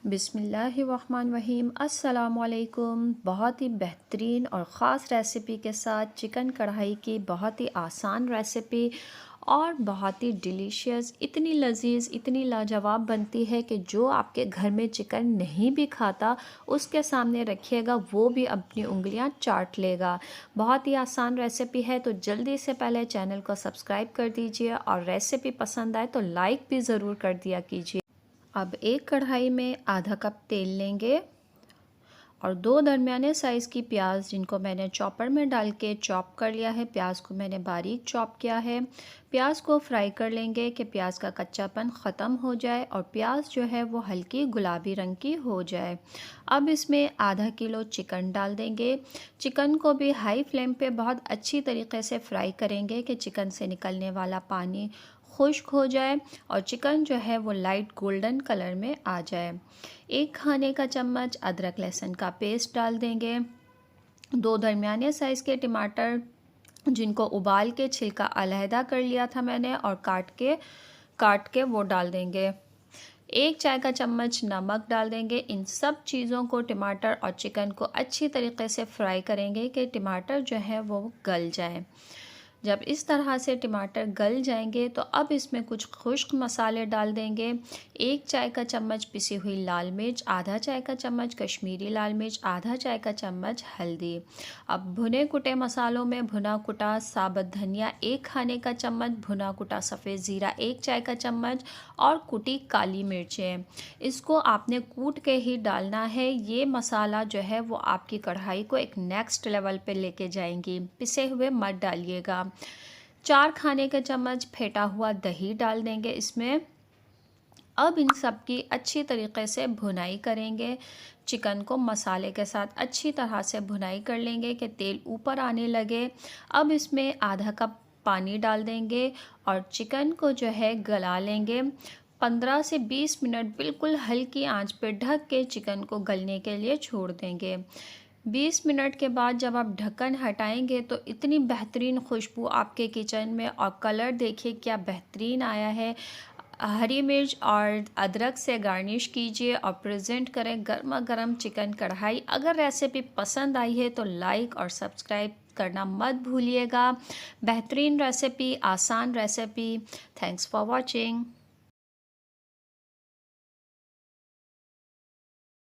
बिस्मिल्लाहिर्रहमानिर्रहीम। अस्सलामुअलैकुम। बहुत ही बेहतरीन और ख़ास रेसिपी के साथ चिकन कढ़ाई की बहुत ही आसान रेसिपी और बहुत ही डिलीशियस, इतनी लजीज, इतनी लाजवाब बनती है कि जो आपके घर में चिकन नहीं भी खाता उसके सामने रखिएगा वो भी अपनी उंगलियां चाट लेगा। बहुत ही आसान रेसिपी है, तो जल्दी से पहले चैनल को सब्सक्राइब कर दीजिए और रेसिपी पसंद आए तो लाइक भी ज़रूर कर दिया कीजिए। अब एक कढ़ाई में आधा कप तेल लेंगे और दो दरमियाने साइज़ की प्याज जिनको मैंने चॉपर में डाल के चॉप कर लिया है, प्याज को मैंने बारीक चॉप किया है। प्याज को फ्राई कर लेंगे कि प्याज का कच्चापन ख़त्म हो जाए और प्याज जो है वो हल्की गुलाबी रंग की हो जाए। अब इसमें आधा किलो चिकन डाल देंगे। चिकन को भी हाई फ्लेम पे बहुत अच्छी तरीके से फ्राई करेंगे कि चिकन से निकलने वाला पानी खुश्क हो जाए और चिकन जो है वो लाइट गोल्डन कलर में आ जाए। एक खाने का चम्मच अदरक लहसुन का पेस्ट डाल देंगे। दो दरमियाने साइज़ के टमाटर जिनको उबाल के छिलका अलहदा कर लिया था मैंने और काट के वो डाल देंगे। एक चाय का चम्मच नमक डाल देंगे। इन सब चीज़ों को, टमाटर और चिकन को अच्छी तरीके से फ्राई करेंगे कि टमाटर जो है वो गल जाए। जब इस तरह से टमाटर गल जाएंगे तो अब इसमें कुछ खुश्क मसाले डाल देंगे। एक चाय का चम्मच पिसी हुई लाल मिर्च, आधा चाय का चम्मच कश्मीरी लाल मिर्च, आधा चाय का चम्मच हल्दी। अब भुने कुटे मसालों में भुना कुटा साबुत धनिया एक खाने का चम्मच, भुना कुटा सफ़ेद ज़ीरा एक चाय का चम्मच और कुटी काली मिर्चें। इसको आपने कूट के ही डालना है। ये मसाला जो है वो आपकी कढ़ाई को एक नेक्स्ट लेवल पे लेके जाएंगी। पिसे हुए मत डालिएगा। 4 खाने के चम्मच फेंटा हुआ दही डाल देंगे इसमें। अब इन सब की अच्छी तरीके से भुनाई करेंगे। चिकन को मसाले के साथ अच्छी तरह से भुनाई कर लेंगे कि तेल ऊपर आने लगे। अब इसमें आधा कप पानी डाल देंगे और चिकन को जो है गला लेंगे। 15 से 20 मिनट बिल्कुल हल्की आंच पे ढक के चिकन को गलने के लिए छोड़ देंगे। 20 मिनट के बाद जब आप ढक्कन हटाएंगे तो इतनी बेहतरीन खुशबू आपके किचन में, और कलर देखिए क्या बेहतरीन आया है। हरी मिर्च और अदरक से गार्निश कीजिए और प्रेजेंट करें गर्मा गर्म चिकन कढ़ाई। अगर रेसिपी पसंद आई है तो लाइक और सब्सक्राइब करना मत भूलिएगा। बेहतरीन रेसिपी, आसान रेसिपी। Thanks for watching.